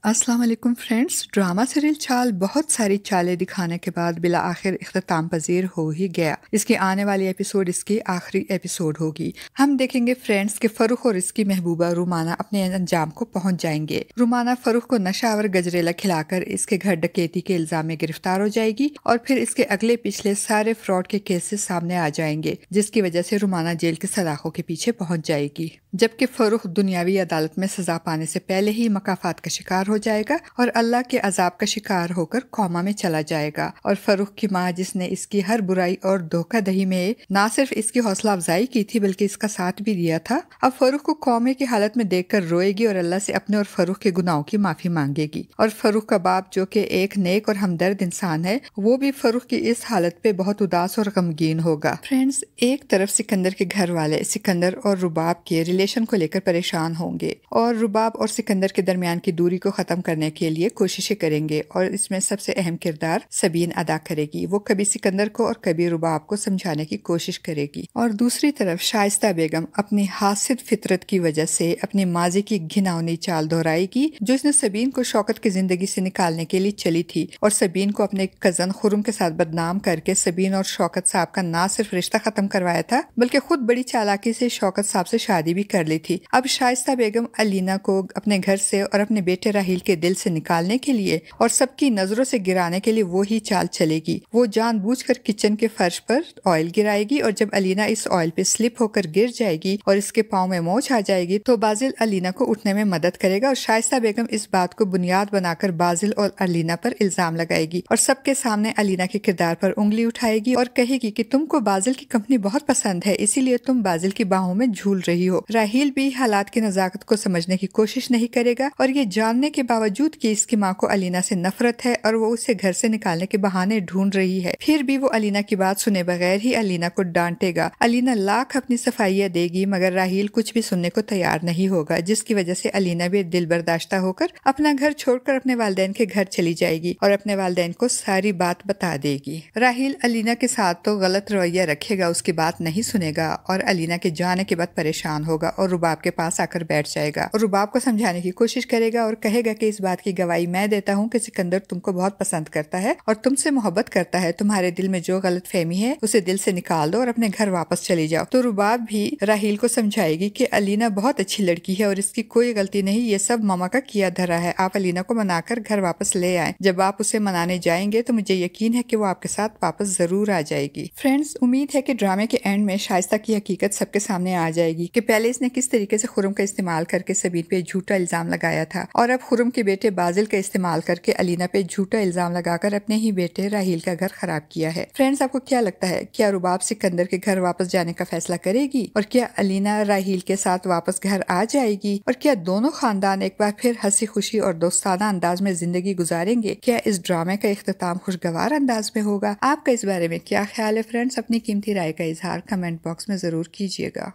अस्सलाम वालेकुम friends. Drama serial चाल बहुत सारी चालें दिखाने के बाद बिला आखिर इख्तिताम पजीर हो ही गया। इसके आने वाली एपिसोड इसकी आखिरी एपिसोड होगी। हम देखेंगे फ्रेंड्स कि फरूख और इसकी महबूबा रुमाना अपने अंजाम को पहुंच जाएंगे। रुमाना फरूख को नशावर गजरेला खिलाकर इसके घर डकैती के इल्जाम में गिरफ्तार हो जाएगी और फिर इसके अगले पिछले सारे फ्रॉड के केसेस सामने आ जाएंगे, जिसकी वजह से रुमाना जेल के सलाखों के पीछे पहुंच जाएगी, जबकि फरूख दुनियावी अदालत में सजा पाने से पहले ही मकाफात का शिकार हो जाएगा और अल्लाह के अजाब का शिकार होकर कौमा में चला जाएगा। और फरूख की माँ, जिसने इसकी हर बुराई और धोखाधड़ी में ना सिर्फ इसकी हौसला अफजाई की थी बल्कि इसका साथ भी दिया था, अब फरूख को कौमे की हालत में देखकर रोएगी और अल्लाह से अपने और फरूख के गुनाहों की माफी मांगेगी। और फरूख का बाप, जो कि एक नेक और हमदर्द इंसान है, वो भी फरूख की इस हालत पे बहुत उदास और गमगीन होगा। फ्रेंड्स, एक तरफ सिकंदर के घर वाले सिकंदर और रुबाब के रिलेशन को लेकर परेशान होंगे और रुबाब और सिकंदर के दरमियान की दूरी को खत्म करने के लिए कोशिशें करेंगे और इसमें सबसे अहम किरदार सबीन अदा करेगी। वो कभी सिकंदर को और कभी रुबाब को समझाने की कोशिश करेगी। और दूसरी तरफ शाइस्ता बेगम अपनी हासिद फितरत की वजह से अपनी माजी की घिनौनी चाल दोहराएगी, जो इसने सबीन को शौकत की जिंदगी से निकालने के लिए चली थी और सबीन को अपने कजन खुर्रम के साथ बदनाम करके सबीन और शौकत साहब का ना सिर्फ रिश्ता खत्म करवाया था बल्कि खुद बड़ी चालाकी से शौकत साहब से शादी भी कर ली थी। अब शाइस्ता बेगम अलीना को अपने घर से और अपने बेटे राहील के दिल से निकालने के लिए और सबकी नजरों से गिराने के लिए वो ही चाल चलेगी। वो जानबूझकर किचन के फर्श पर ऑयल गिराएगी और जब अलीना इस ऑयल पे स्लिप होकर गिर जाएगी और इसके पाँव में मोच आ जाएगी तो बाजिल अलीना को उठने में मदद करेगा और शाइस्ता बेगम इस बात को बुनियाद बनाकर बाजिल और अलीना पर इल्जाम लगाएगी और सबके सामने अलीना के किरदार पर उंगली उठाएगी और कहेगी कि तुमको बाजिल की कंपनी बहुत पसंद है, इसीलिए तुम बाजिल की बाहों में झूल रही हो। राहील भी हालात की नजाकत को समझने की कोशिश नहीं करेगा और ये जानने के बावजूद कि इसकी माँ को अलीना से नफरत है और वो उसे घर से निकालने के बहाने ढूंढ रही है, फिर भी वो अलीना की बात सुने बगैर ही अलीना को डांटेगा। अलीना लाख अपनी सफाइयाँ देगी मगर राहील कुछ भी सुनने को तैयार नहीं होगा, जिसकी वजह से अलीना भी दिल बर्दाश्ता होकर अपना घर छोड़कर अपने वालिदैन के घर चली जाएगी और अपने वालिदैन को सारी बात बता देगी। राहील अलीना के साथ तो गलत रवैया रखेगा, उसकी बात नहीं सुनेगा और अलीना के जाने के बाद परेशान होगा और रुबाब के पास आकर बैठ जाएगा और रुबाब को समझाने की कोशिश करेगा और कहेगा कि इस बात की गवाही मैं देता हूँ कि सिकंदर तुमको बहुत पसंद करता है और तुमसे मोहब्बत करता है। तुम्हारे दिल में जो गलत फहमी है उसे दिल से निकाल दो और अपने घर वापस चली जाओ। तो रुबाब भी राहील को समझाएगी कि अलीना बहुत अच्छी लड़की है और इसकी कोई गलती नहीं, ये सब मामा का किया धरा है। आप अलीना को मनाकर घर वापस ले आए। जब आप उसे मनाने जाएंगे तो मुझे यकीन है कि वो आपके साथ वापस जरूर आ जाएगी। फ्रेंड्स, उम्मीद है कि ड्रामे के एंड में शाइस्ता की हकीकत सबके सामने आ जाएगी कि पहले इसने किस तरीके से खुर्रम का इस्तेमाल करके सबीन पे झूठा इल्जाम लगाया था और अब खुर्रम के बेटे बाजिल का इस्तेमाल करके अलीना पे झूठा इल्जाम लगाकर अपने ही बेटे राहील का घर खराब किया है। फ्रेंड्स, आपको क्या लगता है, क्या रुबाब सिकंदर के घर वापस जाने का फैसला करेगी और क्या अलीना राहील के साथ वापस घर आ जाएगी और क्या दोनों खानदान एक बार फिर हंसी खुशी और दोस्ताना अंदाज में जिंदगी गुजारेंगे? क्या इस ड्रामे का इख्तिताम खुशगवार अंदाज में होगा? आपका इस बारे में क्या ख्याल है फ्रेंड्स? अपनी कीमती राय का इजहार कमेंट बॉक्स में जरूर कीजिएगा।